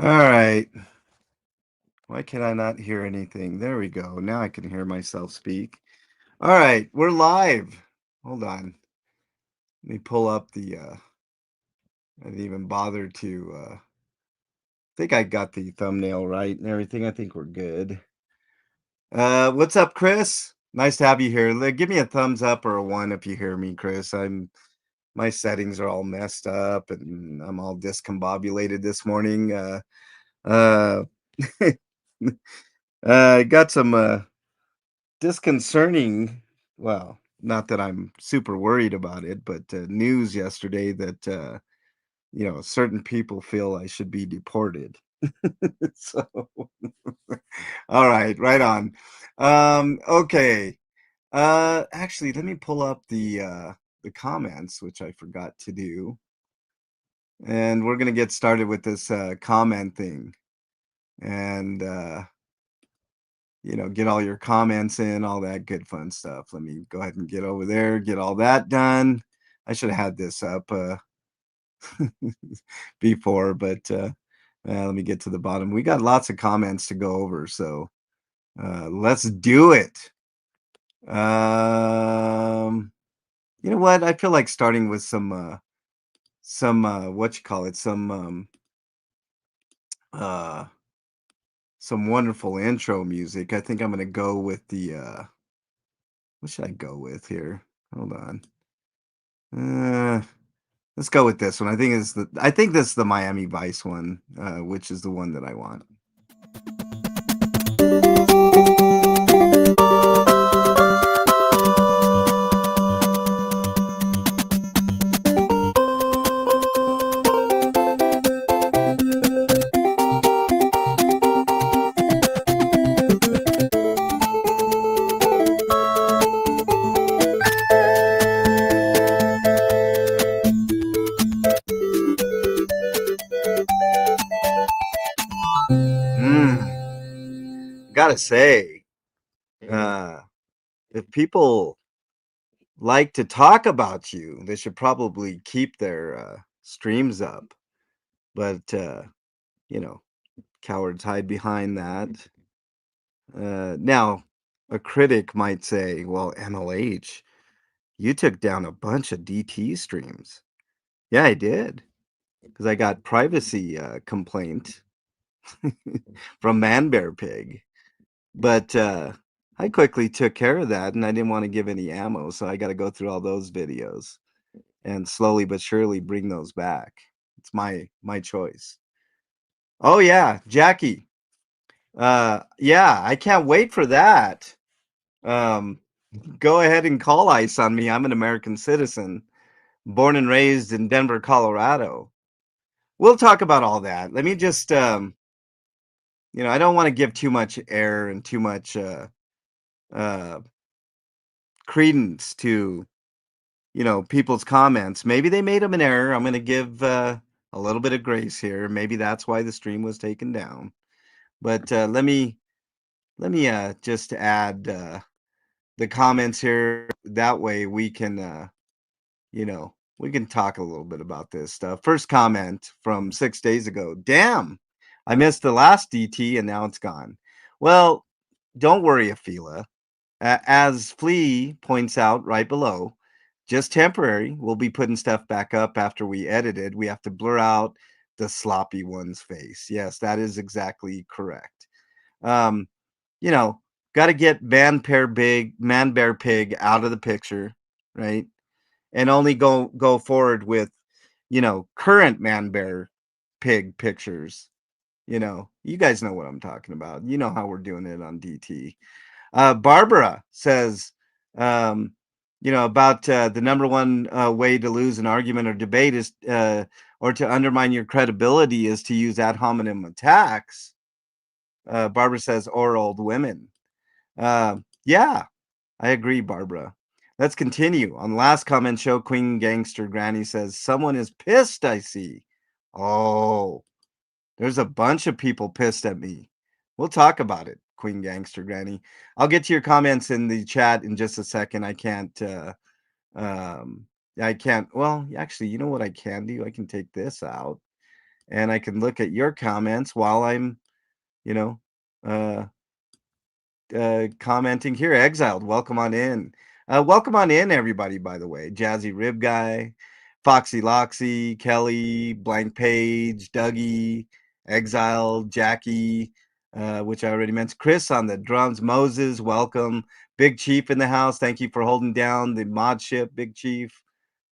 All right. Why can I not hear anything? There we go. Now I can hear myself speak. All right, we're live. Hold on. Let me pull up I didn't even bother to think I got the thumbnail right and everything. I think we're good. What's up, Chris? Nice to have you here. Give me a thumbs up or a one if you hear me, Chris. My settings are all messed up and I'm all discombobulated this morning. Uh got some disconcerting, well, not that I'm super worried about it, but news yesterday that certain people feel I should be deported. So, all right on. Okay. Actually, let me pull up the comments, which I forgot to do, and we're gonna get started with this comment thing, and get all your comments in, all that good fun stuff. Let me go ahead and get over there, get all that done. I should have had this up before, but let me get to the bottom. We got lots of comments to go over, so let's do it. You know what? I feel like starting with some what you call it, uh some wonderful intro music. I think I'm gonna go with the what should I go with here? Hold on. Uh, let's go with this one. I think this is the Miami Vice one, which is the one that I want. Gotta say, uh, if people like to talk about you, they should probably keep their streams up. But you know, cowards hide behind that. Now, a critic might say, "Well, MLH, you took down a bunch of DT streams." Yeah, I did, because I got privacy complaint from Man Bear Pig. But I quickly took care of that, and I didn't want to give any ammo, so I got to go through all those videos and slowly but surely bring those back. It's my choice. Oh yeah, Jackie. Yeah, I can't wait for that. Um, go ahead and call ICE on me. I'm an American citizen, born and raised in Denver, Colorado. We'll talk about all that. Let me just I don't want to give too much air and too much uh credence to people's comments. Maybe they made them an error. I'm going to give a little bit of grace here. Maybe that's why the stream was taken down. But let me just add the comments here. That way we can we can talk a little bit about this stuff. First comment from 6 days ago. Damn, I missed the last DT and now it's gone. Well, don't worry, Afila. As Flea points out right below, just temporary. We'll be putting stuff back up after we edit it. We have to blur out the sloppy one's face. Yes, that is exactly correct. Um, got to get Man Bear Pig out of the picture, right? And only go forward with, current Man Bear Pig pictures. You guys know what I'm talking about. You know how we're doing it on DT. Barbara says, about the number one way to lose an argument or debate is, or to undermine your credibility is to use ad hominem attacks. Barbara says, or old women. Yeah, I agree, Barbara. Let's continue. On the last comment show, Queen Gangster Granny says, someone is pissed, I see. Oh, there's a bunch of people pissed at me. We'll talk about it, Queen Gangster Granny. I'll get to your comments in the chat in just a second. I can't well, actually, you know what I can do? I can take this out and I can look at your comments while I'm, you know, uh, commenting here. Exiled, welcome on in. Welcome on in, everybody, by the way. Jazzy Rib Guy, Foxy Loxy, Kelly, Blank Page, Dougie, Exiled, Jackie, which I already mentioned. Chris on the drums, Moses, welcome. Big Chief in the house. Thank you for holding down the mod ship, Big Chief.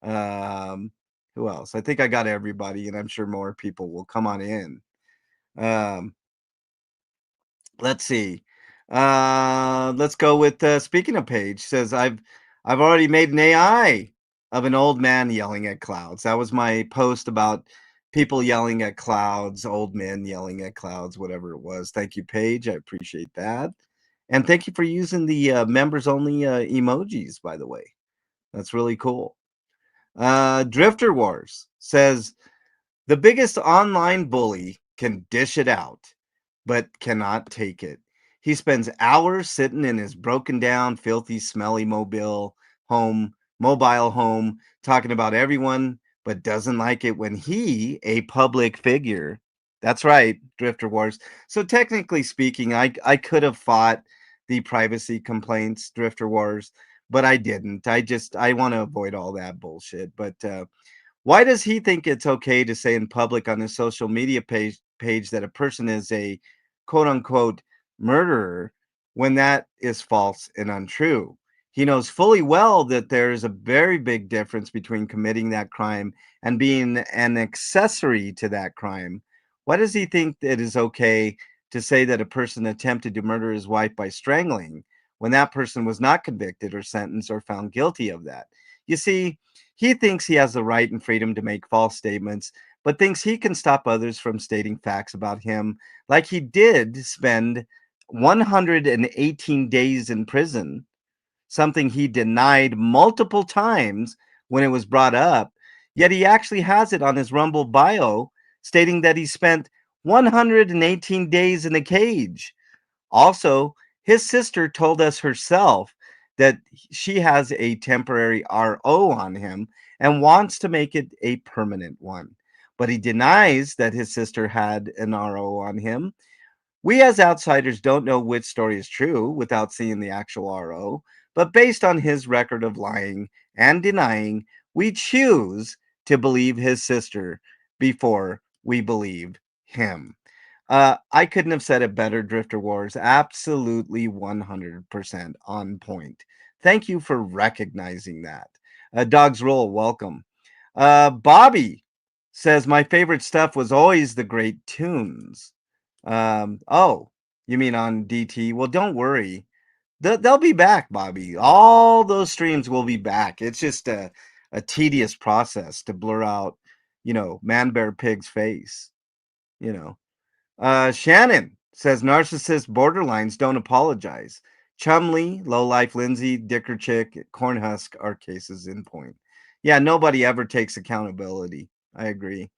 Um, who else? I think I got everybody, and I'm sure more people will come on in. Um, let's see. Let's go with speaking of Paige says I've already made an AI of an old man yelling at clouds. That was my post about people yelling at clouds, old men yelling at clouds, whatever it was. Thank you, Paige. I appreciate that. And thank you for using the members only emojis, by the way. That's really cool. Drifter Wars says the biggest online bully can dish it out, but cannot take it. He spends hours sitting in his broken down, filthy, smelly mobile home, talking about everyone, but doesn't like it when he, a public figure. That's right, Drifter Wars. So technically speaking, I could have fought the privacy complaints, Drifter Wars, but I didn't. I want to avoid all that bullshit. But why does he think it's okay to say in public on his social media page that a person is a quote unquote murderer when that is false and untrue? He knows fully well that there is a very big difference between committing that crime and being an accessory to that crime. Why does he think it is okay to say that a person attempted to murder his wife by strangling when that person was not convicted or sentenced or found guilty of that? You see, he thinks he has the right and freedom to make false statements, but thinks he can stop others from stating facts about him, like he did spend 118 days in prison, something he denied multiple times when it was brought up. Yet he actually has it on his Rumble bio stating that he spent 118 days in a cage. Also, his sister told us herself that she has a temporary RO on him and wants to make it a permanent one. But he denies that his sister had an RO on him. We as outsiders don't know which story is true without seeing the actual RO, but based on his record of lying and denying, we choose to believe his sister before we believe him. I couldn't have said it better, Drifter Wars. Absolutely 100% on point. Thank you for recognizing that. Dog's Roll, welcome. Bobby says, my favorite stuff was always the great tunes. Oh, you mean on DT? Well, don't worry. They'll be back, Bobby. All those streams will be back. It's just a tedious process to blur out, Man Bear Pig's face, you know. Shannon says narcissist borderlines don't apologize. Chumley, Lowlife Lindsay, Dicker Chick, Cornhusk are cases in point. Yeah, nobody ever takes accountability. I agree.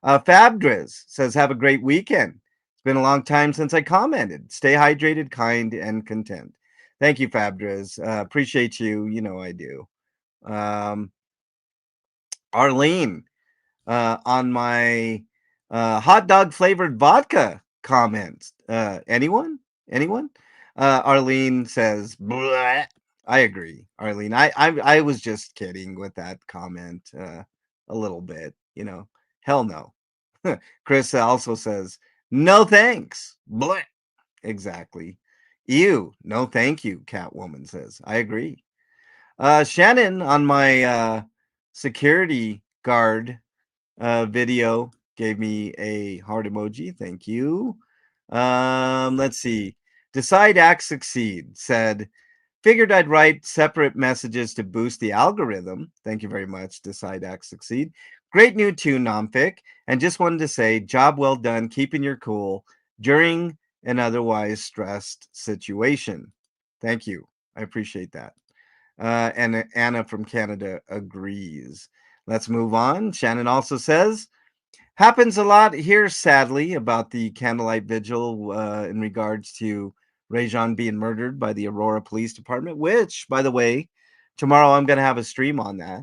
Fabdriz says, have a great weekend. It's been a long time since I commented. Stay hydrated, kind, and content. Thank you, Fabdriz. Appreciate you. You know I do. Um, Arlene, on my hot dog flavored vodka comments. Anyone? Arlene says, bleh. I agree, Arlene. I was just kidding with that comment a little bit. Hell no. Chris also says, no thanks. Bleh. Exactly. Ew. No thank you, Catwoman says. I agree. Shannon on my security guard video gave me a heart emoji. Thank you. Let's see. Decide, Act, Succeed said, figured I'd write separate messages to boost the algorithm. Thank you very much, Decide, Act, Succeed. Great new tune, Nomfic. And just wanted to say, job well done, keeping your cool during an otherwise stressed situation. Thank you. I appreciate that. And Anna from Canada agrees. Let's move on. Shannon also says, happens a lot here, sadly, about the candlelight vigil in regards to Rajon being murdered by the Aurora Police Department, which, by the way, tomorrow I'm going to have a stream on that.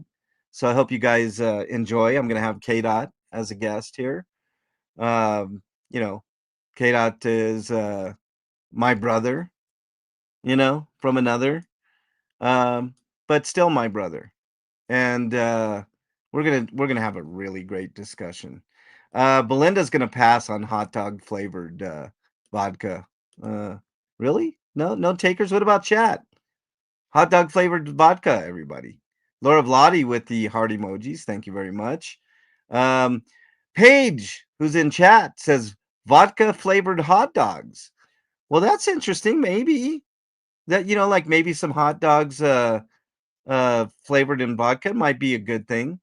So I hope you guys enjoy. I'm going to have KDOT as a guest here. You know, K Dot is my brother, from another, um, but still my brother. And we're gonna have a really great discussion. Belinda's gonna pass on hot dog flavored vodka. Uh, really? No takers. What about chat? Hot dog flavored vodka, everybody. Laura Vladi with the heart emojis. Thank you very much. Um, Paige, who's in chat, says vodka flavored hot dogs. Well, that's interesting. Maybe that like maybe some hot dogs flavored in vodka might be a good thing.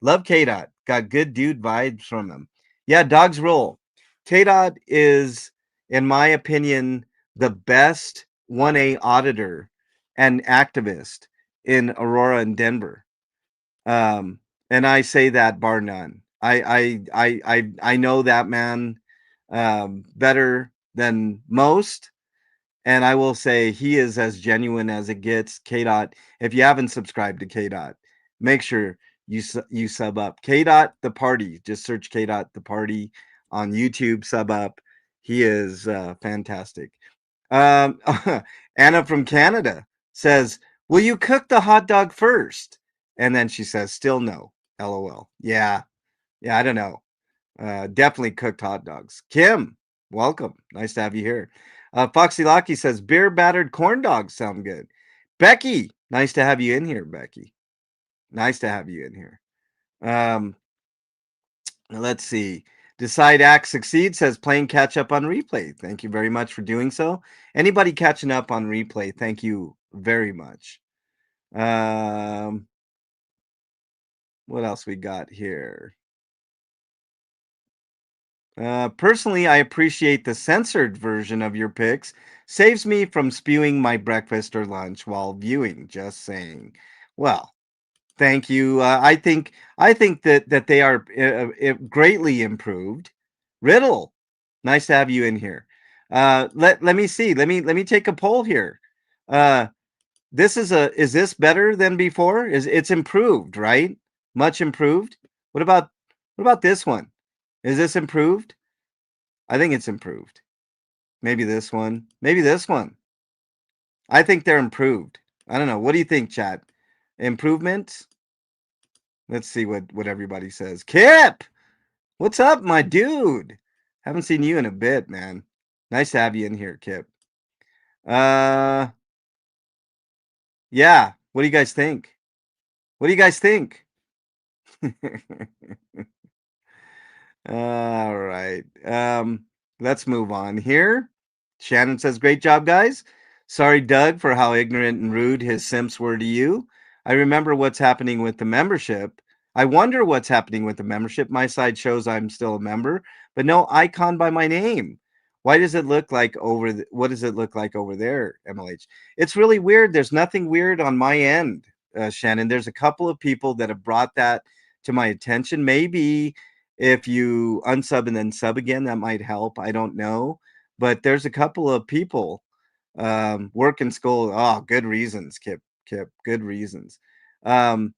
Love K Dot. Got good dude vibes from him. Yeah, dogs roll. K Dot is, in my opinion, the best 1A auditor and activist in Aurora and Denver. Um, and I say that bar none. I know that man better than most, and I will say he is as genuine as it gets. K Dot, if you haven't subscribed to K Dot, make sure you sub up. K Dot the party. Just search K Dot the party on YouTube. Sub up. He is fantastic. Um, Anna from Canada says, "Will you cook the hot dog first?" And then she says, "Still no." LOL. Yeah. I don't know. Definitely cooked hot dogs. Kim, welcome. Nice to have you here. Foxy Locky says beer battered corn dogs sound good. Becky, nice to have you in here, Becky. Nice to have you in here. Um, let's see. Decide Act Succeed says playing catch up on replay. Thank you very much for doing so. Anybody catching up on replay, thank you very much. What else we got here? Personally, I appreciate the censored version of your picks. Saves me from spewing my breakfast or lunch while viewing. Just saying. Well, thank you. I think that they are greatly improved. Riddle, nice to have you in here. Let me see. Let me take a poll here. Uh, is this better than before? It's improved, right? Much improved. What about this one? Is this improved? I think it's improved. Maybe this one. Maybe this one. I think they're improved. I don't know. What do you think, chat? Improvements? Let's see what everybody says. Kip, what's up, my dude? Haven't seen you in a bit, man. Nice to have you in here, Kip. Uh, yeah. What do you guys think? What do you guys think? All right. Let's move on here. Shannon says, "Great job, guys. Sorry, Doug, for how ignorant and rude his simps were to you. I remember what's happening with the membership. I wonder what's happening with the membership. My side shows I'm still a member, but no icon by my name. Why does it look like what does it look like over there, MLH? It's really weird. There's nothing weird on my end, Shannon. There's a couple of people that have brought that to my attention. Maybe if you unsub and then sub again, that might help. I don't know. But there's a couple of people work in school. Oh, good reasons, Kip, good reasons. Um,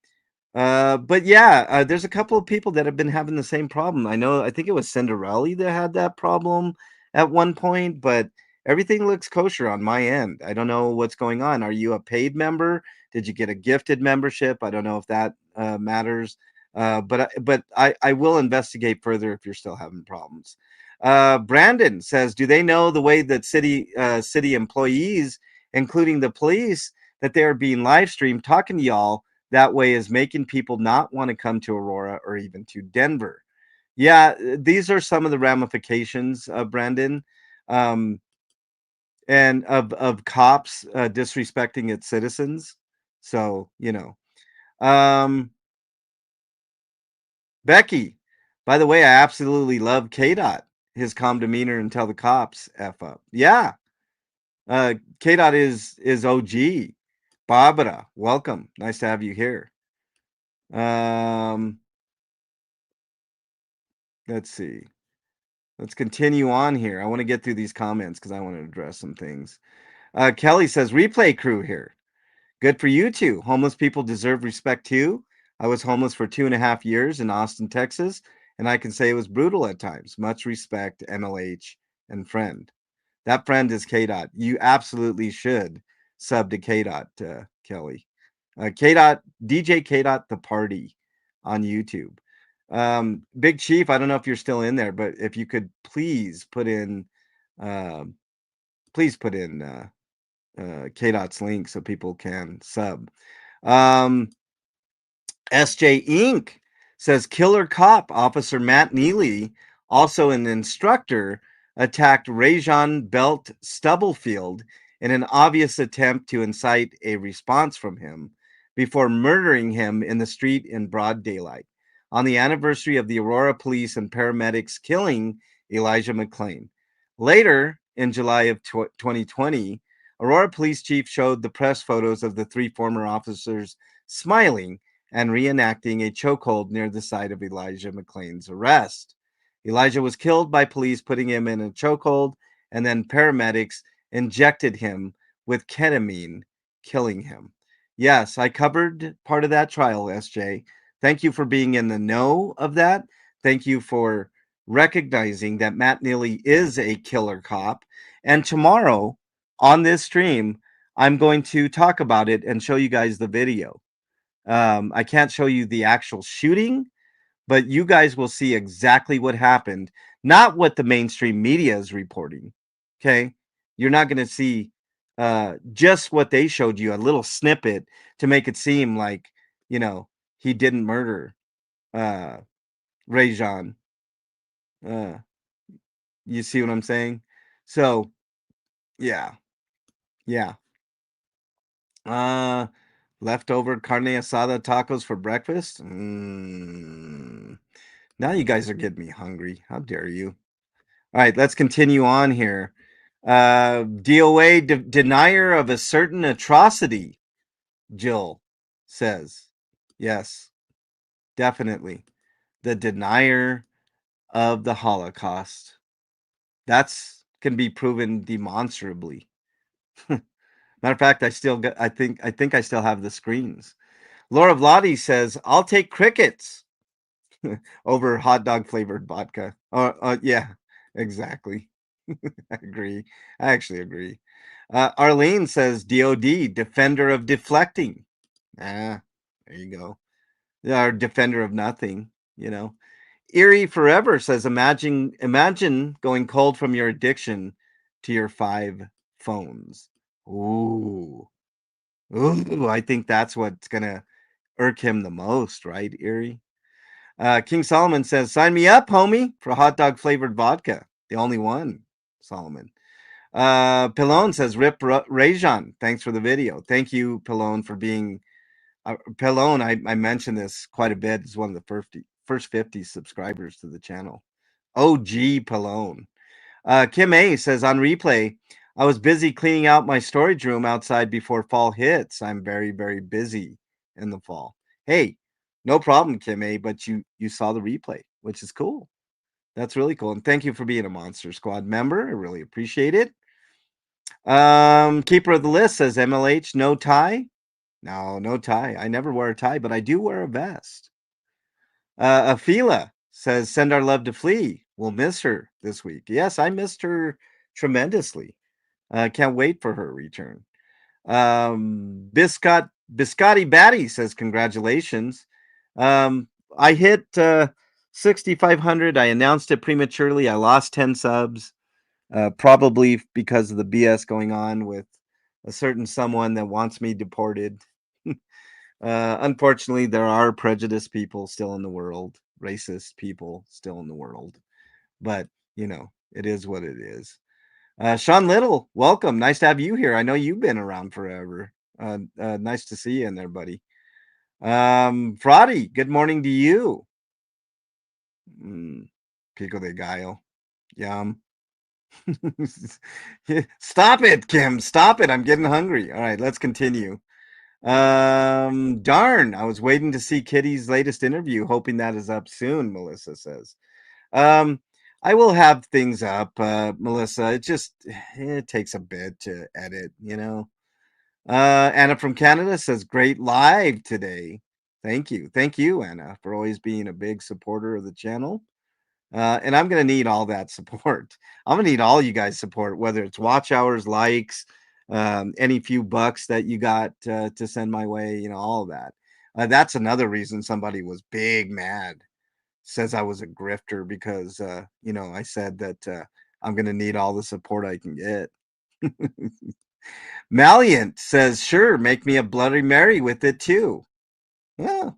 but yeah, there's a couple of people that have been having the same problem. I think it was Cinderella that had that problem at one point, but everything looks kosher on my end. I don't know what's going on. Are you a paid member? Did you get a gifted membership? I don't know if that matters. But I will investigate further if you're still having problems. Brandon says, do they know the way that city employees, including the police, that they are being live streamed talking to y'all that way is making people not want to come to Aurora or even to Denver? Yeah, these are some of the ramifications, Brandon, um, and of cops disrespecting its citizens. So Becky, by the way, I absolutely love K Dot, his calm demeanor and tell the cops F up. Yeah. K Dot is OG. Barbara, welcome. Nice to have you here. Um, let's see. Let's continue on here. I want to get through these comments because I want to address some things. Kelly says, replay crew here. Good for you two. Homeless people deserve respect too. I was homeless for 2.5 years in Austin, Texas, and I can say it was brutal at times. Much respect, MLH and friend. That friend is K Dot. You absolutely should sub to K Dot, Kelly. K Dot, DJ K Dot the Party on YouTube. Big Chief, I don't know if you're still in there, but if you could uh, please put in K Dot's link so people can sub. Um, SJ Inc. says killer cop Officer Matt Neely, also an instructor, attacked Rajon Belt Stubblefield in an obvious attempt to incite a response from him before murdering him in the street in broad daylight on the anniversary of the Aurora police and paramedics killing Elijah McClain. Later, in July of 2020, Aurora police chief showed the press photos of the three former officers smiling and reenacting a chokehold near the site of Elijah McClain's arrest. Elijah was killed by police putting him in a chokehold, and then paramedics injected him with ketamine, killing him. Yes, I covered part of that trial, SJ. Thank you for being in the know of that. Thank you for recognizing that Matt Neely is a killer cop. And tomorrow on this stream, I'm going to talk about it and show you guys the video. I can't show you the actual shooting, but you guys will see exactly what happened, not what the mainstream media is reporting. Okay. You're not going to see just what they showed you, a little snippet to make it seem like, you know, he didn't murder uh, Rajon. Uh, you see what I'm saying? So, yeah. Yeah. Uh, Leftover carne asada tacos for breakfast? Now you guys are getting me hungry. How dare you? All right, let's continue on here. DOA denier of a certain atrocity, Jill says. Yes, definitely. The denier of the Holocaust. That's can be proven demonstrably. Matter of fact, I think I still have the screens. Laura Vladi says, I'll take crickets over hot dog flavored vodka. Yeah, exactly. I agree. I actually agree. Arlene says DOD, defender of deflecting. Ah, there you go. Our defender of nothing, you know. Erie Forever says, imagine going cold from your addiction to your 5 phones. Ooh. Ooh, I think that's what's gonna irk him the most, right, Erie? King Solomon says, sign me up, homie, for hot dog flavored vodka. The only one, Solomon. Pillone says, Rip Rajon. Thanks for the video. Thank you, Pillone, for being. Pillone, I mentioned this quite a bit. Is one of the first 50 subscribers to the channel. OG Pillone. Kim A says, on replay, I was busy cleaning out my storage room outside before fall hits. I'm very, very busy in the fall. Hey, no problem, Kim A, but you saw the replay, which is cool. That's really cool. And thank you for being a Monster Squad member. I really appreciate it. Keeper of the list says MLH, no tie. No tie. I never wear a tie, but I do wear a vest. Afila says, send our love to Flea. We'll miss her this week. Yes, I missed her tremendously. Can't wait for her return. Biscotti Batty says, congratulations. I hit 6,500. I announced it prematurely. I lost 10 subs. Probably because of the BS going on with a certain someone that wants me deported. Unfortunately, there are prejudiced people still in the world, racist people still in the world. But, it is what it is. Sean Little, welcome. Nice to have you here. I know you've been around forever. Nice to see you in there, buddy. Fraudy, good morning to you. Pico de Gallo. Yum. Stop it, Kim. Stop it. I'm getting hungry. All right, let's continue. Darn, I was waiting to see Kitty's latest interview, hoping that is up soon, Melissa says. I will have things up, Melissa. It takes a bit to edit, Anna from Canada says, great live today. Thank you. Thank you, Anna, for always being a big supporter of the channel. And I'm going to need all that support. I'm going to need all you guys' support, whether it's watch hours, likes, any few bucks that you got to send my way, all of that. That's another reason somebody was big mad, says I was a grifter because, I said that I'm going to need all the support I can get. Maliant says, sure, make me a Bloody Mary with it too. Well,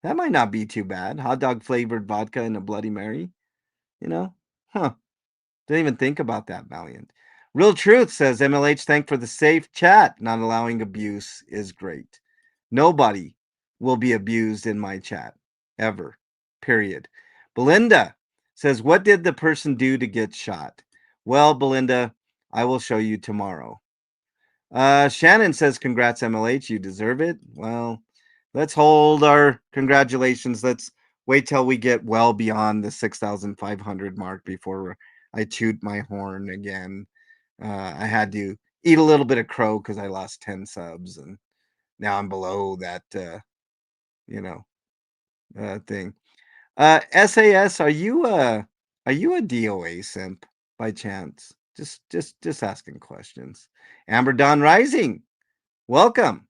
that might not be too bad. Hot dog flavored vodka and a Bloody Mary, Huh. Didn't even think about that, Valiant. Real Truth says MLH, thank for the safe chat. Not allowing abuse is great. Nobody will be abused in my chat ever. Period. Belinda says, what did the person do to get shot? Well, Belinda, I will show you tomorrow. Shannon says, congrats, MLH. You deserve it. Well, let's hold our congratulations. Let's wait till we get well beyond the 6,500 mark before I toot my horn again. I had to eat a little bit of crow because I lost 10 subs, and now I'm below that, thing. SAS, are you a DOA simp by chance? Just asking questions. Amber Dawn Rising, welcome.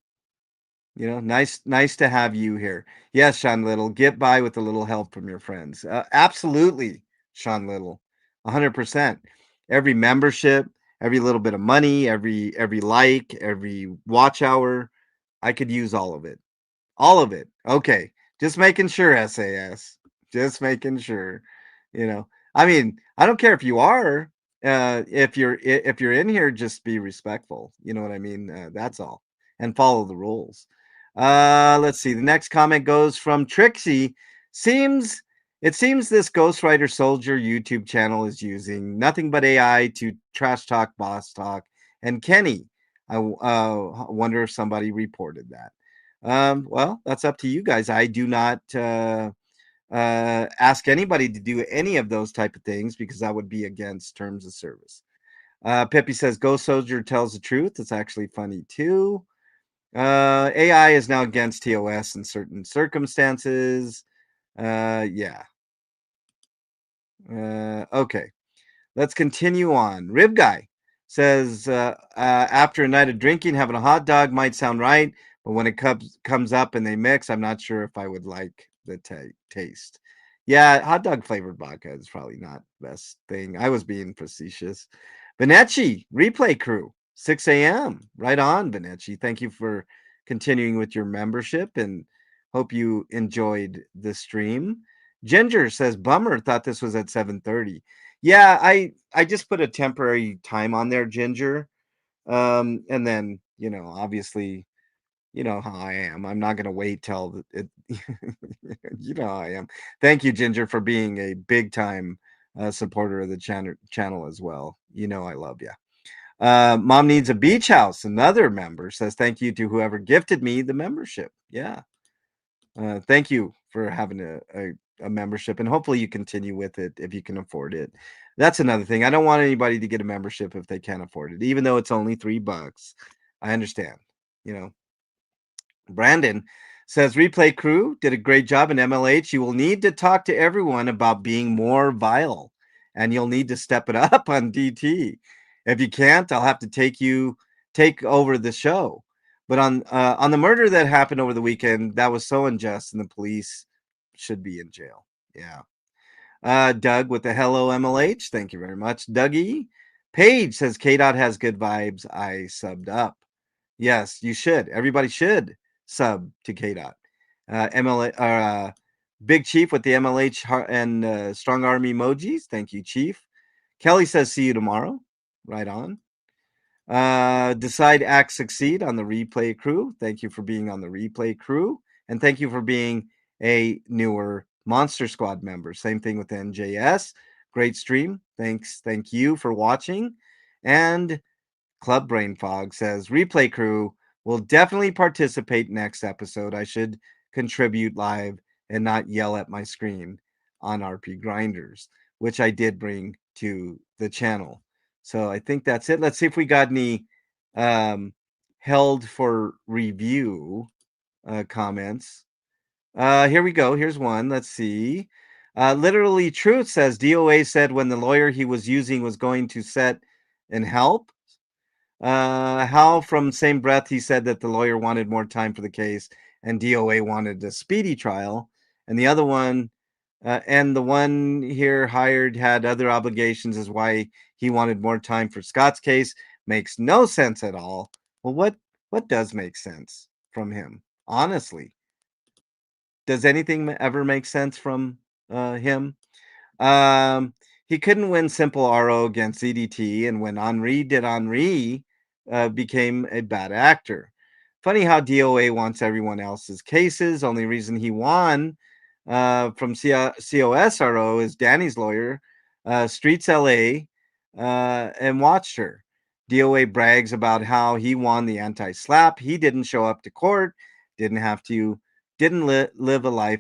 Nice to have you here. Yes, Sean Little, get by with a little help from your friends. Absolutely, Sean Little, 100%. Every membership, every little bit of money, every like, every watch hour, I could use all of it. All of it. Okay. Just making sure, SAS. Just making sure. I mean, I don't care if you are. If you're in here, just be respectful. You know what I mean? That's all. And follow the rules. Let's see. The next comment goes from Trixie. It seems this Ghostwriter Soldier YouTube channel is using nothing but AI to trash talk, boss talk, and Kenny. I wonder if somebody reported that. Well, that's up to you guys. I do not ask anybody to do any of those type of things because that would be against terms of service. Pippi says, Ghost Soldier tells the truth. It's actually funny too. AI is now against TOS in certain circumstances. Yeah. Okay. Let's continue on. Rib Guy says, after a night of drinking, having a hot dog might sound right, but when it comes up and they mix, I'm not sure if I would like the taste. Yeah, hot dog flavored vodka is probably not the best thing. I was being facetious. Benetti, replay crew, 6 a.m. Right on, Benetti. Thank you for continuing with your membership and hope you enjoyed the stream. Ginger says, bummer, thought this was at 7:30. Yeah, I just put a temporary time on there, Ginger. And then, obviously, you know how I am. I'm not gonna wait till it you know how I am. Thank you, Ginger, for being a big time supporter of the channel as well. You know I love you. Mom Needs a Beach House, another member, says thank you to whoever gifted me the membership. Yeah. Thank you for having a membership, and hopefully you continue with it if you can afford it. That's another thing. I don't want anybody to get a membership if they can't afford it, even though it's only $3. I understand. You know, Brandon says replay crew did a great job in MLH. You will need to talk to everyone about being more vile, and you'll need to step it up on DT. If you can't, I'll have to take over the show. But on the murder that happened over the weekend, that was so unjust, and the police should be in jail. Yeah. Doug with the hello MLH. Thank you very much, Dougie. Paige says K Dot has good vibes. I subbed up. Yes, you should. Everybody should sub to K Dot. Big Chief with the MLH and Strong Arm emojis. Thank you, Chief. Kelly says see you tomorrow. Right on. Decide Act Succeed on the replay crew. Thank you for being on the replay crew. And thank you for being a newer Monster Squad member. Same thing with NJS. Great stream. Thanks. Thank you for watching. And Club Brain Fog says replay crew will definitely participate next episode. I should contribute live and not yell at my screen on RP Grinders, which I did bring to the channel. So I think that's it. Let's see if we got any held for review comments. Here we go. Here's one. Let's see. Literally Truth says DOA said when the lawyer he was using was going to set and help. How from same breath he said that the lawyer wanted more time for the case and DOA wanted a speedy trial. And the other one, and the one here hired had other obligations is why he wanted more time for Scott's case. Makes no sense at all. Well, what does make sense from him? Honestly, does anything ever make sense from him? Um, he couldn't win simple RO against EDT, and when Henri did Henri, became a bad actor. Funny how DOA wants everyone else's cases. Only reason he won from COSRO is Danny's lawyer, Streets LA, and watched her. DOA brags about how he won the anti-slap. He didn't show up to court, didn't have to, didn't live a life,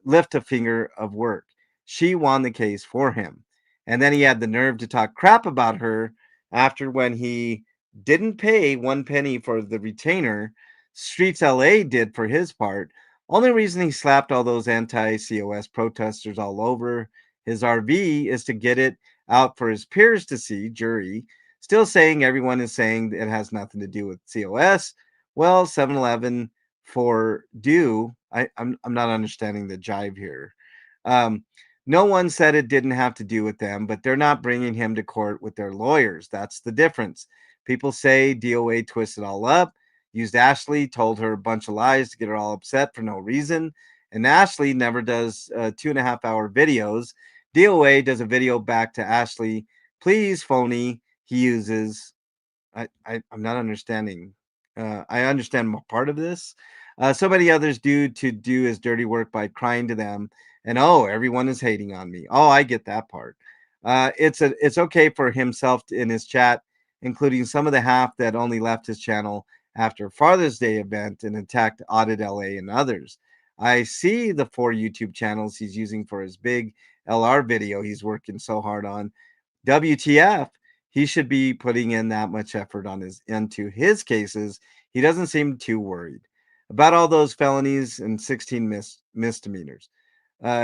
lift a finger of work. She won the case for him. And then he had the nerve to talk crap about her after when he didn't pay one penny for the retainer. Streets LA did for his part. Only reason he slapped all those anti COS protesters all over his RV is to get it out for his peers to see, jury. Still saying everyone is saying it has nothing to do with COS. Well, 7-Eleven for do. I'm not understanding the jive here. Um, no one said it didn't have to do with them, but they're not bringing him to court with their lawyers. That's the difference. People say DOA twisted all up, used Ashley, told her a bunch of lies to get her all upset for no reason. And Ashley never does 2.5 hour videos. DOA does a video back to Ashley. Please, phony. He uses. I'm not understanding. I understand part of this. So many others do his dirty work by crying to them, and oh, everyone is hating on me. Oh, I get that part. It's okay for himself in his chat, including some of the half that only left his channel after Father's Day event and attacked Audit LA and others. I see the 4 YouTube channels he's using for his big LR video he's working so hard on. WTF? He should be putting in that much effort on his into his cases. He doesn't seem too worried about all those felonies and 16 misdemeanors.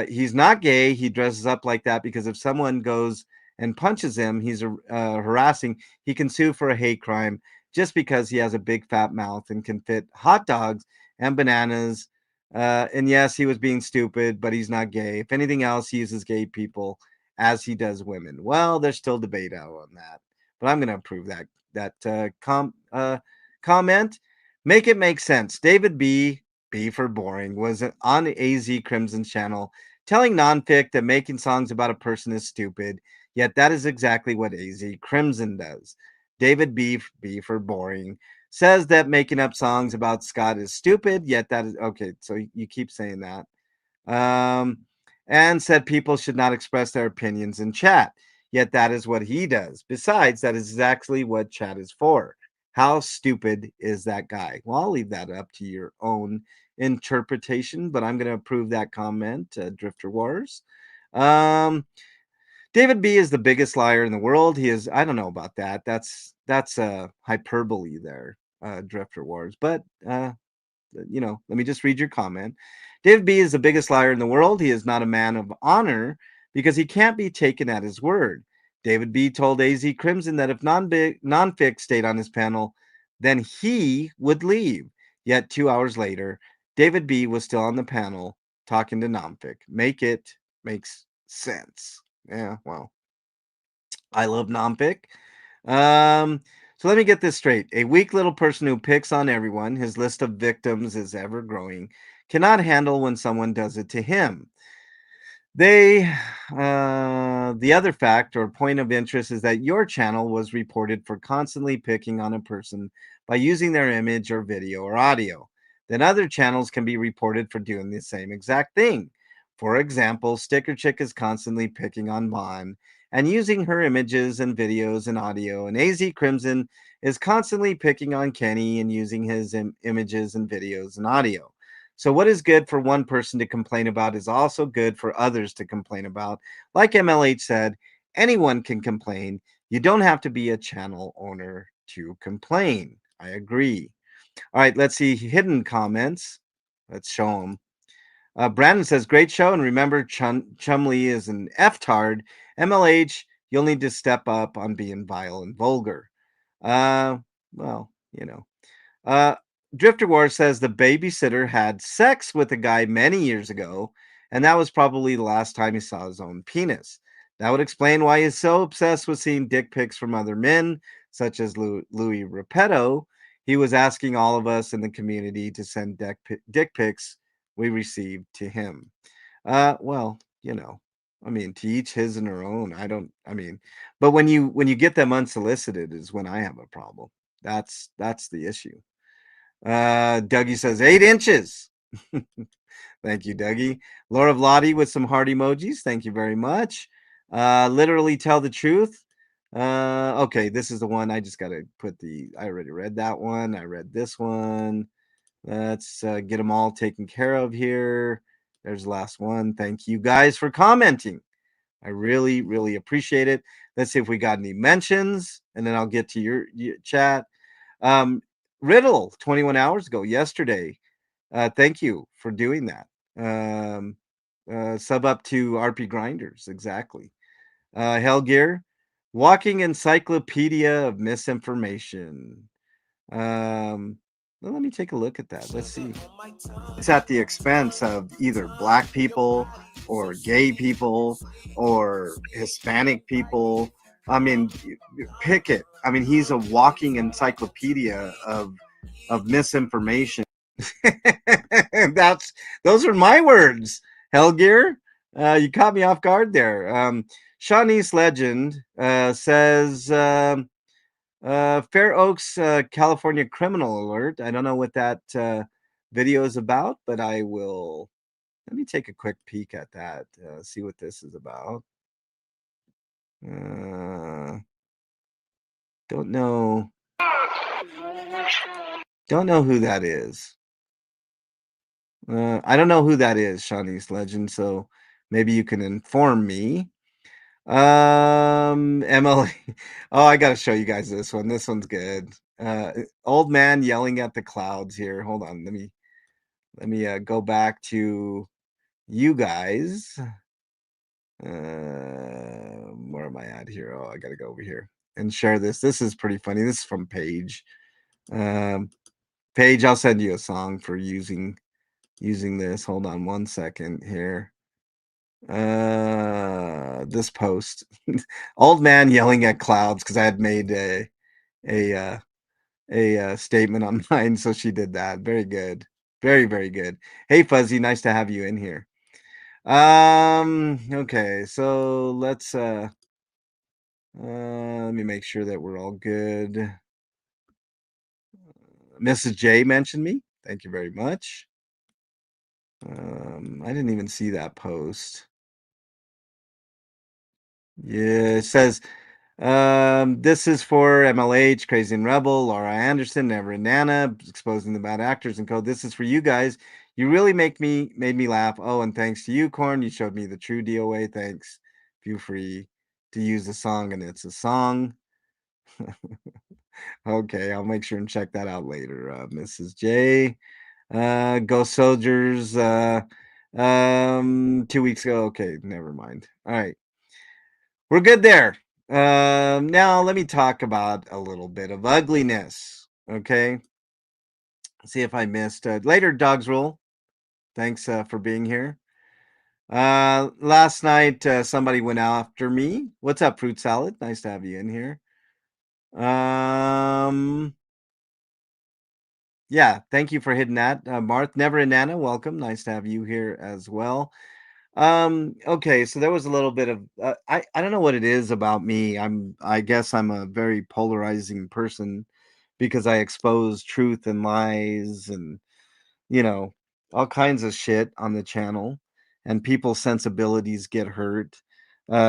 He's not gay. He dresses up like that because if someone goes and punches him, he's harassing. He can sue for a hate crime just because he has a big fat mouth and can fit hot dogs and bananas. And yes, he was being stupid, but he's not gay. If anything else, he uses gay people as he does women. Well, there's still debate out on that, but I'm going to approve that comment. Make it make sense. David B for boring was on AZ Crimson's channel telling Nonfic that making songs about a person is stupid. Yet that is exactly what AZ Crimson does. David B for boring says that making up songs about Scott is stupid. Yet that is okay. So you keep saying that. Um, and said people should not express their opinions in chat. Yet that is what he does. Besides, that is exactly what chat is for. How stupid is that guy? Well, I'll leave that up to your own interpretation, but I'm going to approve that comment, Drifter Wars. David B is the biggest liar in the world. He is, I don't know about that. That's hyperbole there, Drifter Wars. But let me just read your comment. David B is the biggest liar in the world. He is not a man of honor because he can't be taken at his word. David B told AZ Crimson that if Nonfic stayed on his panel, then he would leave. Yet 2 hours later, David B was still on the panel talking to Nonfic. Makes sense. Yeah, well, I love Nonfic. So let me get this straight. A weak little person who picks on everyone, his list of victims is ever growing, cannot handle when someone does it to him. The other fact or point of interest is that your channel was reported for constantly picking on a person by using their image or video or audio. Then other channels can be reported for doing the same exact thing. For example, Sticker Chick is constantly picking on Vaughn and using her images and videos and audio, and AZ Crimson is constantly picking on Kenny and using his images and videos and audio. So what is good for one person to complain about is also good for others to complain about. Like MLH said, anyone can complain. You don't have to be a channel owner to complain. I agree. All right, let's see hidden comments. Let's show them. Brandon says, great show. And remember, Chumley is an F-tard. MLH, you'll need to step up on being vile and vulgar. Uh, well, you know. Uh, Drifter War says the babysitter had sex with a guy many years ago, and that was probably the last time he saw his own penis. That would explain why he's so obsessed with seeing dick pics from other men, such as Louis Repetto. He was asking all of us in the community to send dick pics we received to him. Well, I mean, to each his and her own. I mean, but when you get them unsolicited is when I have a problem. That's the issue. Dougie says 8 inches. Thank you, Dougie. Laura Vladi with some heart emojis. Thank you very much. Literally tell the truth. Okay, this is the one I just got to put I already read that one. I read this one. Let's get them all taken care of here. There's the last one. Thank you guys for commenting. I really, really appreciate it. Let's see if we got any mentions, and then I'll get to your chat. Riddle, 21 hours ago, yesterday. Thank you for doing that. Sub up to RP Grinders, exactly. Hellgear, walking encyclopedia of misinformation. Well, let me take a look at that. Let's see. It's at the expense of either black people or gay people or Hispanic people. I mean, pick it. I mean, he's a walking encyclopedia of misinformation. Those are my words, Hellgear. You caught me off guard there. Shawnee's Legend says Fair Oaks, California criminal alert. I don't know what that video is about, but I will. Let me take a quick peek at that. See what this is about. Don't know. Don't know who that is. I don't know who that is, Shawnee's Legend. So maybe you can inform me. Emily. Oh, I got to show you guys this one. This one's good. Old man yelling at the clouds here. Hold on. Let me go back to you guys. Where am I at here? Oh, I got to go over here and share this. This is pretty funny. This is from Paige. Paige, I'll send you a song for using this. Hold on one second here. This post. Old man yelling at clouds because I had made a statement on mine, so she did that. Very good. Very, very good. Hey Fuzzy, nice to have you in here. Okay, so let's let me make sure that we're all good. Mrs. J mentioned me. Thank you very much. I didn't even see that post. Yeah, it says this is for MLH, Crazy and Rebel, Laura Anderson, Never and Nana, exposing the bad actors and code. This is for you guys. You really made me laugh. Oh, and thanks to you, Corn. You showed me the true DOA. Thanks. Feel free to use the song, and it's a song. Okay, I'll make sure and check that out later. Mrs. J. Ghost Soldiers. 2 weeks ago. Okay, never mind. All right. We're good there. Now let me talk about a little bit of ugliness. Okay. See if I missed later. Dogs rule. Thanks for being here. Last night somebody went after me. What's up, Fruit Salad? Nice to have you in here. Yeah, thank you for hitting that. Marth, Never and Nana, welcome. Nice to have you here as well. Okay, so there was a little bit of I don't know what it is about me. I guess I'm a very polarizing person because I expose truth and lies and you know all kinds of shit on the channel and people's sensibilities get hurt.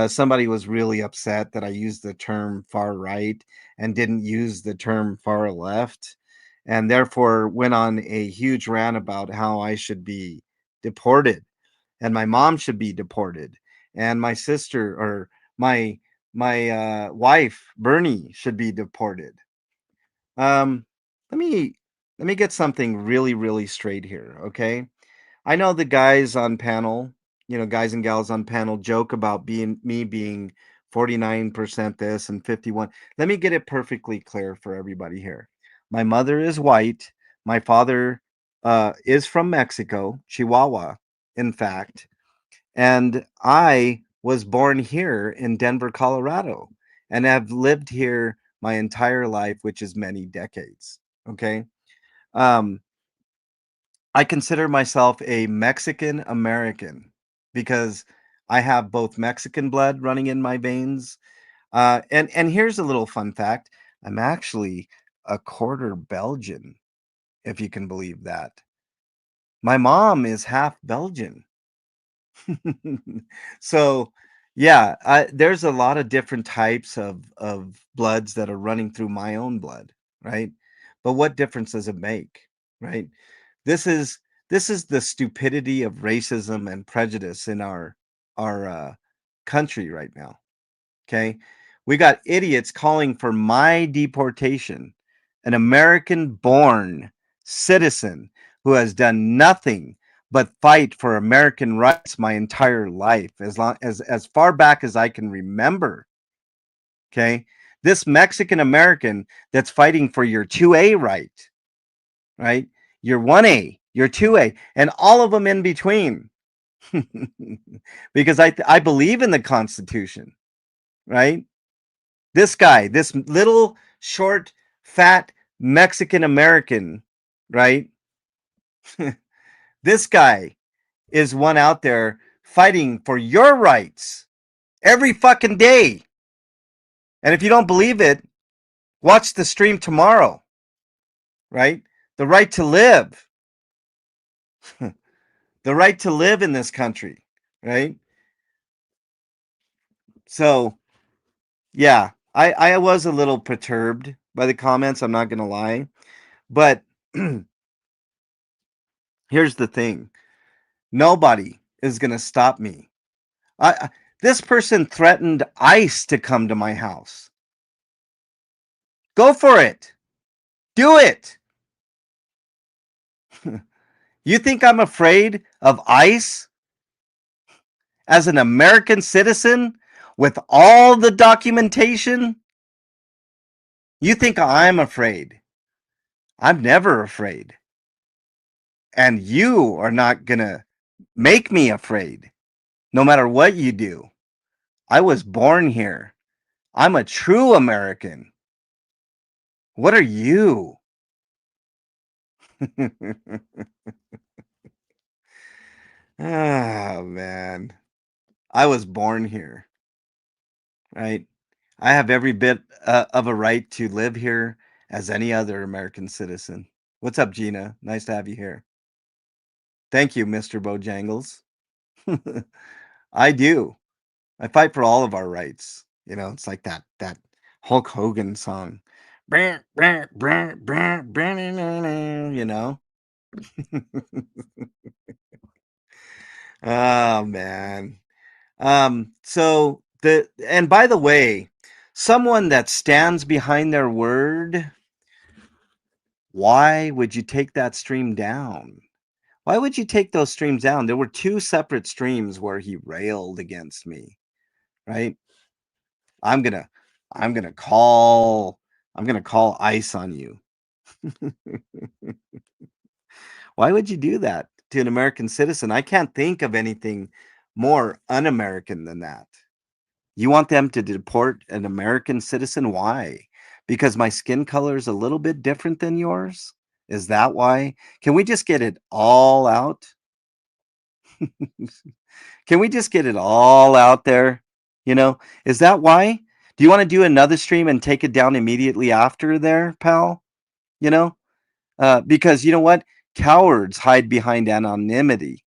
Somebody was really upset that I used the term far right and didn't use the term far left and therefore went on a huge rant about how I should be deported and my mom should be deported and my sister or my wife Bernie should be deported. um let me let me get something really really straight here, okay? I know the guys on panel, guys and gals on panel joke about being 49% this and 51. Let me get it perfectly clear for everybody here. My mother is white. My father is from Mexico, Chihuahua, in fact. And I was born here in Denver, Colorado, and have lived here my entire life, which is many decades. Okay. Um, I consider myself a Mexican American because I have both Mexican blood running in my veins. And here's a little fun fact: I'm actually a quarter Belgian, if you can believe that. My mom is half Belgian. So, yeah, there's a lot of different types of bloods that are running through my own blood, right? But what difference does it make, right? This is this is the stupidity of racism and prejudice in our country right now. Okay, we got idiots calling for my deportation, an American-born citizen who has done nothing but fight for American rights my entire life, as far back as I can remember. Okay, this Mexican American that's fighting for your 2A right? Your 1A, your 2A, and all of them in between. Because I believe in the Constitution, right? This guy, this little short, fat Mexican American, right? This guy is one out there fighting for your rights every fucking day. And if you don't believe it, watch the stream tomorrow, right? The right to live, the right to live in this country, right? So, yeah, I was a little perturbed by the comments, I'm not going to lie. But here's the thing, nobody is going to stop me. This person threatened ICE to come to my house. Go for it. Do it. You think I'm afraid of ICE as an American citizen with all the documentation? You think I'm afraid? I'm never afraid. And you are not going to make me afraid no matter what you do. I was born here. I'm a true American. What are you? Oh, man. I was born here, right? I have every bit of a right to live here as any other American citizen. What's up, Gina? Nice to have you here. Thank you, Mr. Bojangles. I do. I fight for all of our rights. It's like that Hulk Hogan song. You know? Oh man. And by the way, someone that stands behind their word, why would you take that stream down? Why would you take those streams down? There were two separate streams where he railed against me, right? I'm gonna I'm gonna call I'm gonna call ICE on you. Why would you do that to an American citizen? I can't think of anything more un-American than that. You want them to deport an American citizen? Why? Because my skin color is a little bit different than yours? Is that why? Can we just get it all out? Can we just get it all out there? Is that why? Do you want to do another stream and take it down immediately after there, pal? You know, because you know what? Cowards hide behind anonymity.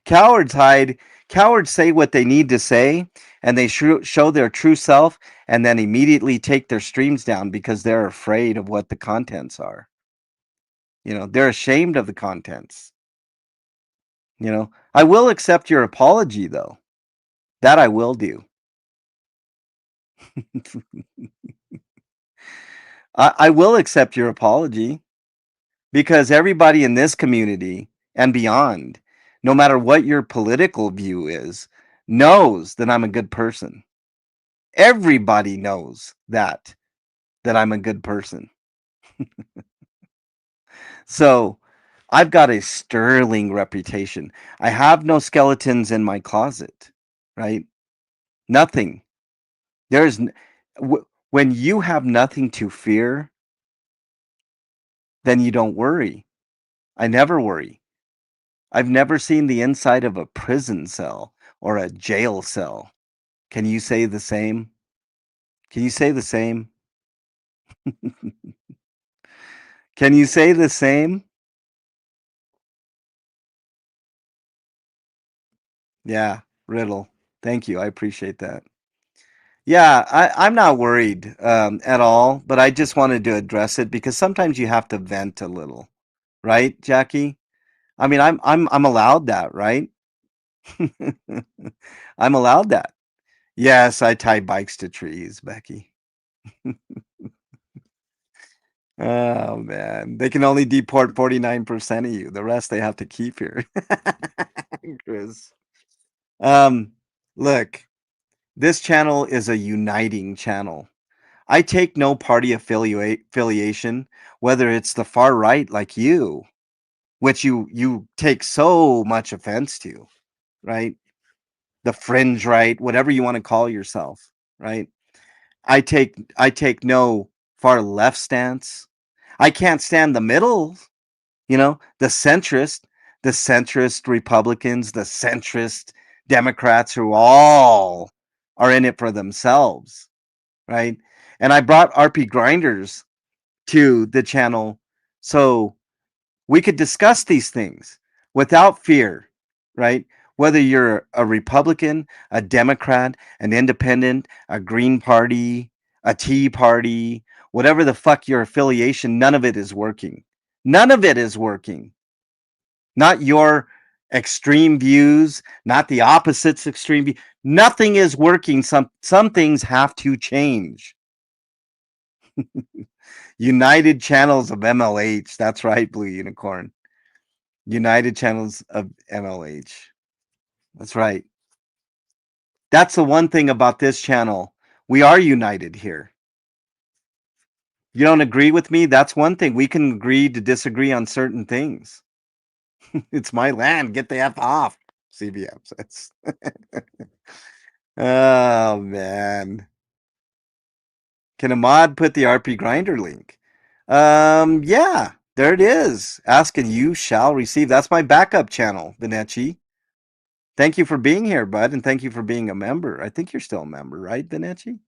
Cowards hide. Cowards say what they need to say, and they show their true self, and then immediately take their streams down because they're afraid of what the contents are. They're ashamed of the contents. I will accept your apology, though. That I will do. I will accept your apology. because everybody in this community and beyond, no matter what your political view is, knows that I'm a good person. Everybody knows that I'm a good person. So I've got a sterling reputation. I have no skeletons in my closet, right? Nothing. There's when you have nothing to fear, then you don't worry. I never worry. I've never seen the inside of a prison cell or a jail cell. Can you say the same? Can you say the same? Can you say the same? Yeah, Riddle. Thank you. I appreciate that. Yeah, I'm not worried at all, but I just wanted to address it because sometimes you have to vent a little, right, Jackie? I mean, I'm allowed that, right? I'm allowed that. Yes, I tie bikes to trees, Becky. Oh man, they can only deport 49% of you. The rest they have to keep here. Chris. Um, look, this channel is a uniting channel. I take no party affiliation, whether it's the far right like you, which you take so much offense to, right? The fringe right, whatever you want to call yourself, right? I take no far left stance. I can't stand the middle, the centrist Republicans, the centrist Democrats who all are in it for themselves, right? And I brought RP Grinders to the channel so we could discuss these things without fear, right? Whether you're a Republican, a Democrat, an independent, a Green Party, a Tea Party, whatever the fuck your affiliation, none of it is working. None of it is working. Not your extreme views, not the opposite's extreme view. Nothing is working. Some things have to change. United Channels of MLH. That's right, Blue Unicorn. United Channels of MLH. That's right. That's the one thing about this channel. We are united here. You don't agree with me? That's one thing. We can agree to disagree on certain things. It's my land. Get the F off. CBM says. Oh, man. Can Ahmad put the RP Grinder link? Yeah, there it is. Ask and you shall receive. That's my backup channel, Benechi. Thank you for being here, bud, and thank you for being a member. I think you're still a member, right, Benechi?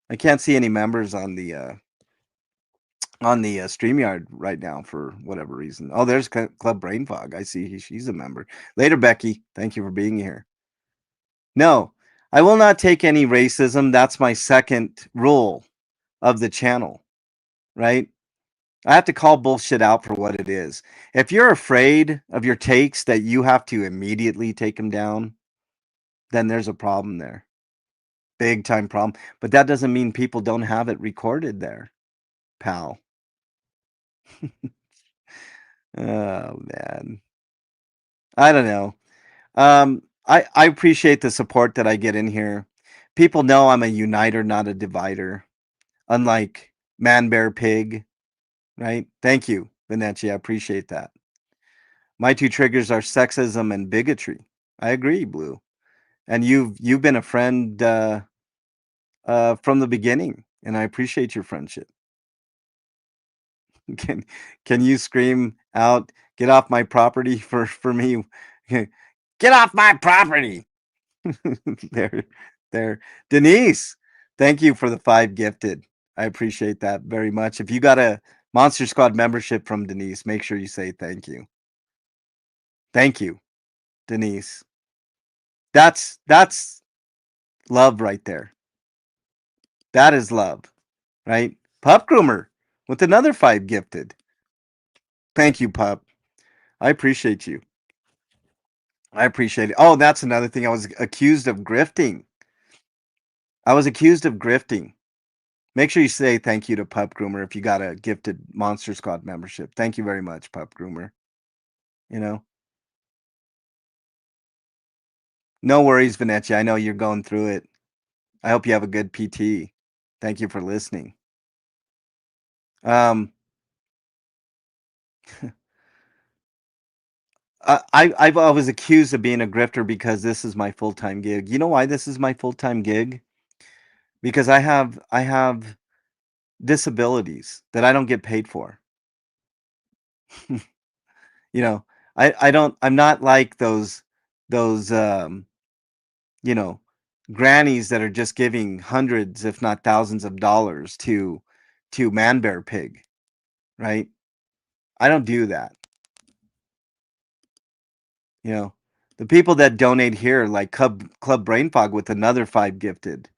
I can't see any members on the StreamYard right now for whatever reason. Oh, there's Club Brain Fog. I see she's a member. Later, Becky. Thank you for being here. No, I will not take any racism. That's my second rule of the channel, right? I have to call bullshit out for what it is. If you're afraid of your takes that you have to immediately take them down, then there's a problem there. Big time problem. But that doesn't mean people don't have it recorded there, pal. Oh man. I don't know. I appreciate the support that I get in here. People know I'm a uniter, not a divider. Unlike Man Bear Pig, right? Thank you, Vinci. I appreciate that. My two triggers are sexism and bigotry. I agree, Blue. And you've been a friend from the beginning, and I appreciate your friendship. Can can you scream out, "Get off my property" for me? Get off my property. there, there. Denise, thank you for the 5 gifted. I appreciate that very much. If you got a Monster Squad membership from Denise, make sure you say thank you. Thank you, Denise. That's love right there. That is love, right? Pup Groomer with another 5 gifted. Thank you, Pup. I appreciate you. I appreciate it. Oh, that's another thing. I was accused of grifting. I was accused of grifting. Make sure you say thank you to Pup Groomer if you got a gifted Monster Squad membership. Thank you very much, Pup Groomer. You know, no worries, Venetia. I know you're going through it. I hope you have a good PT. Thank you for listening. Um, I was accused of being a grifter because this is my full time gig. You know why this is my full time gig? Because I have disabilities that I don't get paid for. You know, I don't. I'm not like those you know grannies that are just giving hundreds, if not thousands, of dollars to Man Bear Pig. Right? I don't do that. You know, the people that donate here, like Club Brain Fog with another 5 gifted.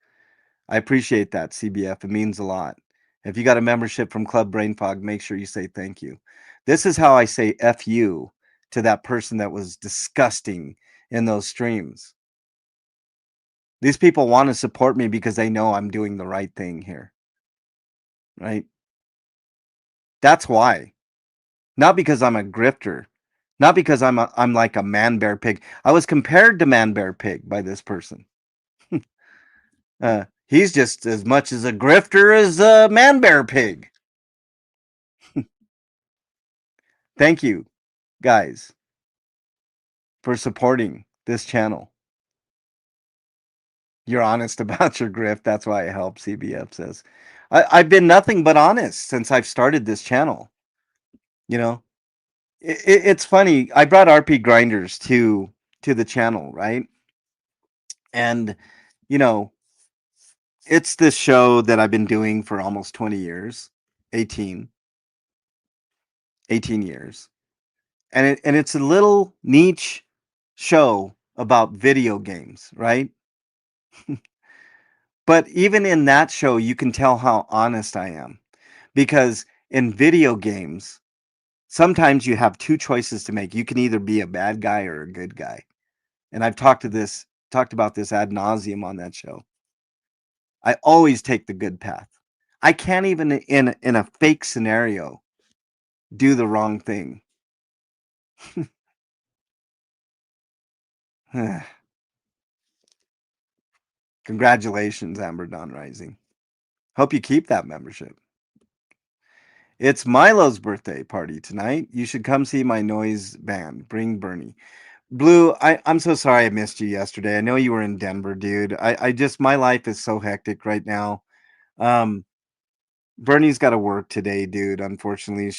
I appreciate that, CBF. It means a lot. If you got a membership from Club Brain Fog, make sure you say thank you. This is how I say F you to that person that was disgusting in those streams. These people want to support me because they know I'm doing the right thing here, right? That's why. Not because I'm a grifter. Not because I'm like a Man Bear Pig. I was compared to Man Bear Pig by this person. He's just as much as a grifter as a Man Bear Pig. Thank you, guys, for supporting this channel. You're honest about your grift. That's why it helps, CBF says. I've been nothing but honest since I've started this channel. You know, it's funny. I brought RP Grinders to the channel, right? And you know, it's this show that I've been doing for almost 20 years, 18, 18 years. And it's a little niche show about video games, right? But even in that show, you can tell how honest I am because in video games, sometimes you have two choices to make. You can either be a bad guy or a good guy. And I've talked about this ad nauseum on that show. I always take the good path. I can't even in a fake scenario do the wrong thing. Congratulations, Amber Dawn Rising. Hope you keep that membership. It's Milo's birthday party tonight. You should come see my noise band. Bring Bernie. Blue, I'm so sorry I missed you yesterday. I know you were in Denver, dude. I just my life is so hectic right now. Um, Bernie's got to work today, dude. Unfortunately,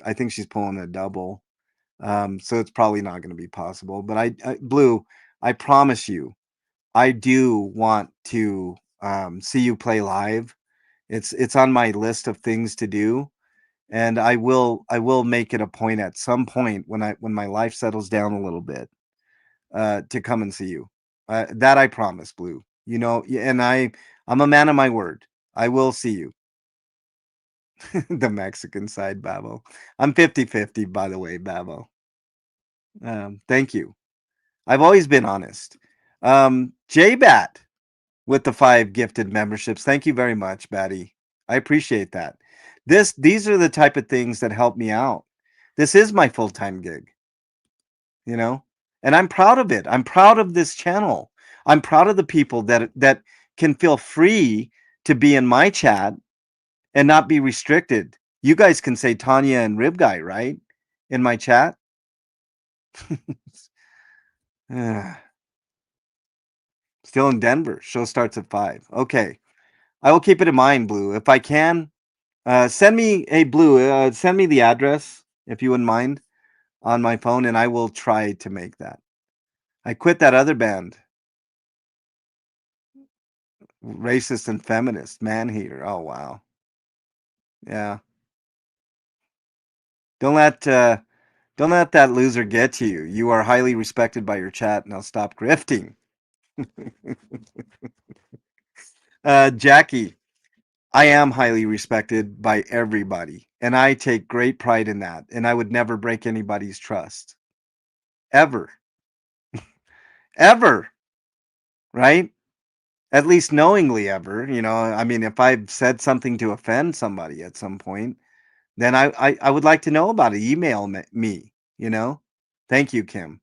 I think she's pulling a double. So it's probably not going to be possible. But Blue, I promise you, I do want to see you play live. It's on my list of things to do, and I will make it a point at some point when my life settles down a little bit to come and see you. That I promise, Blue. You know, and I'm a man of my word. I will see you. The Mexican side, Babo. I'm 50-50, by the way, Babo. Thank you. I've always been honest. J-Bat with the 5 gifted memberships. Thank you very much, Batty. I appreciate that. These are the type of things that help me out. This is my full-time gig, you know? And I'm proud of it. I'm proud of this channel. I'm proud of the people that can feel free to be in my chat and not be restricted. You guys can say Tanya and Rib Guy, right? In my chat. Still in Denver. Show starts at 5. Okay. I will keep it in mind, Blue. If I can, send me, hey, Blue, send me the address, if you wouldn't mind, on my phone, and I will try to make that. I quit that other band. Racist and feminist, man hater. Oh, wow. Yeah. Don't let don't let that loser get to you. You are highly respected by your chat. Now stop grifting. Jackie, I am highly respected by everybody, and I take great pride in that. And I would never break anybody's trust. Ever. Ever. Right? At least knowingly ever, I mean, if I've said something to offend somebody at some point, then I would like to know about it. Email me, you know? Thank you, Kim.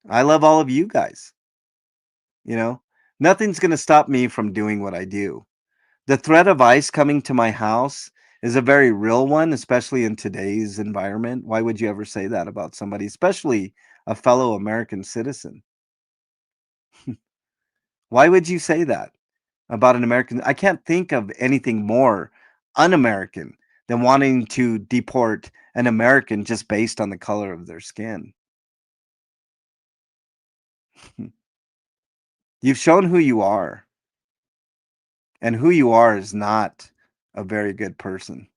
I love all of you guys, you know? Nothing's gonna stop me from doing what I do. The threat of ICE coming to my house is a very real one, especially in today's environment. Why would you ever say that about somebody, especially a fellow American citizen? Why would you say that about an American? I can't think of anything more un-American than wanting to deport an American just based on the color of their skin. You've shown who you are, and who you are is not a very good person.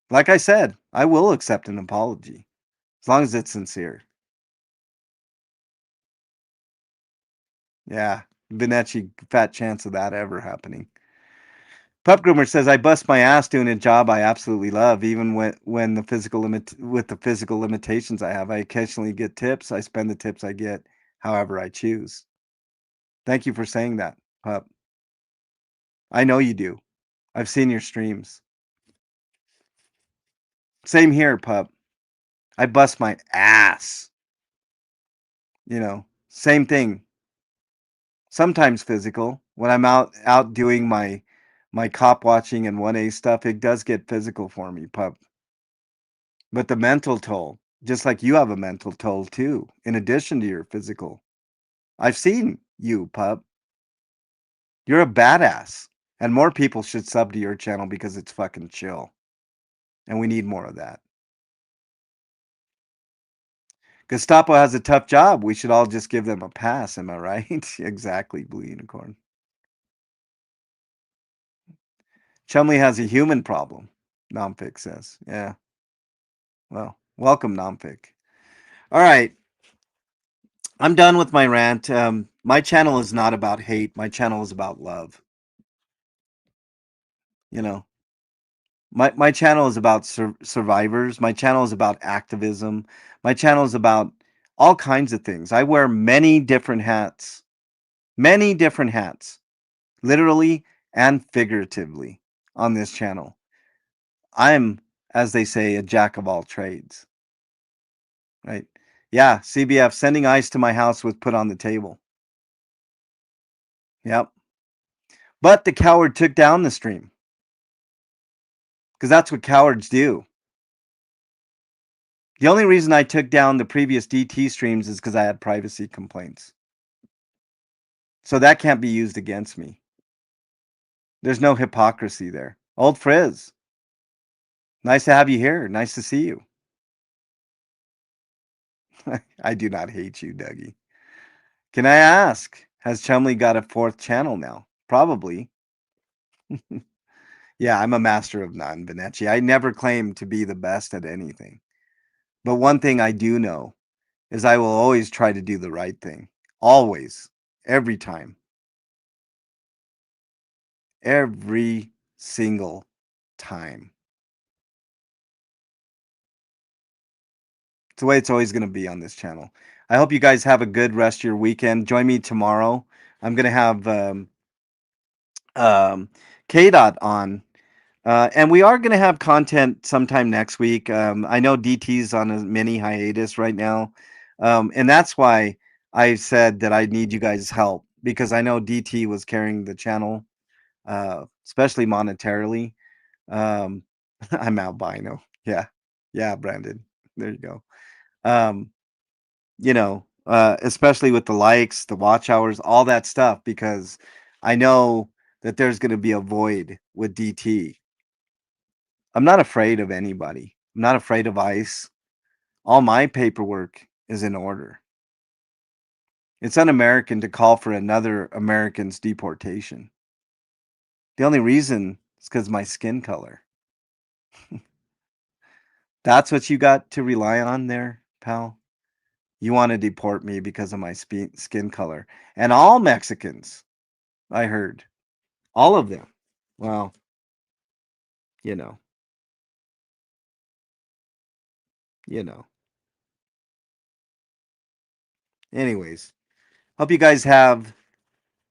Like I said, I will accept an apology as long as it's sincere. Yeah, Vinci, fat chance of that ever happening. Pup Groomer says I bust my ass doing a job I absolutely love, even when the with the physical limitations I have. I occasionally get tips. I spend the tips I get however I choose. Thank you for saying that, Pup. I know you do. I've seen your streams. Same here, Pup. I bust my ass. Same thing. Sometimes physical. When I'm out doing my cop watching and 1A stuff, it does get physical for me, Pup. But the mental toll, just like you have a mental toll too, in addition to your physical. I've seen you, Pup. You're a badass. And more people should sub to your channel because it's fucking chill. And we need more of that. Gestapo has a tough job. We should all just give them a pass. Am I right? Exactly, Blue Unicorn. Chumley has a human problem, Nomfic says. Yeah. Well, welcome, Nomfic. All right. I'm done with my rant. My channel is not about hate. My channel is about love. You know, my channel is about survivors. My channel is about activism. My channel is about all kinds of things. I wear many different hats, literally and figuratively on this channel. I'm, as they say, a jack of all trades, right? Yeah, CBF sending ice to my house was put on the table. Yep. But the coward took down the stream because that's what cowards do. The only reason I took down the previous DT streams is because I had privacy complaints. So that can't be used against me. There's no hypocrisy there. Old Frizz, nice to have you here. Nice to see you. I do not hate you, Dougie. Can I ask, has Chumley got a fourth channel now? Probably. Yeah, I'm a master of none, Benetti. I never claim to be the best at anything. But one thing I do know is I will always try to do the right thing. Always. Every time. Every single time. It's the way it's always going to be on this channel. I hope you guys have a good rest of your weekend. Join me tomorrow. I'm going to have um, KDOT on. And we are going to have content sometime next week. I know DT's on a mini hiatus right now. And that's why I said that I need you guys' help because I know DT was carrying the channel, especially monetarily. Um, I'm albino. Yeah. Yeah, Brandon. There you go. Um, especially with the likes, the watch hours, all that stuff, because I know that there's going to be a void with DT. I'm not afraid of anybody. I'm not afraid of ICE. All my paperwork is in order. It's un-American to call for another American's deportation. The only reason is because my skin color. That's what you got to rely on there, pal? You want to deport me because of my skin color. And all Mexicans, I heard. All of them. Well, you know, you know. Anyways, Hope you guys have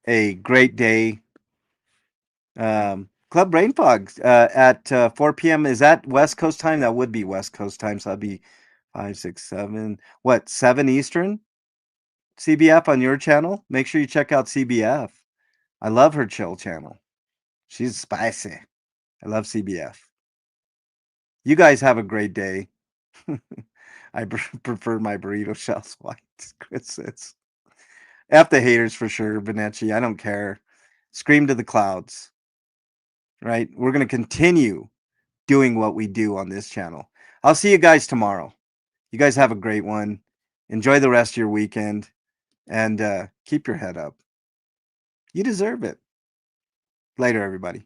a great day. Club Brain Fog at 4 p.m. Is that West Coast time? That would be West Coast time. So that'd be 5, 6, 7. What, 7 Eastern? CBF on your channel? Make sure you check out CBF. I love her chill channel. She's spicy. I love CBF. You guys have a great day. I prefer my burrito shells white. Chris says. F the haters for sure, Benetti. I don't care. Scream to the clouds. Right? We're going to continue doing what we do on this channel. I'll see you guys tomorrow. You guys have a great one. Enjoy the rest of your weekend and keep your head up. You deserve it. Later, everybody.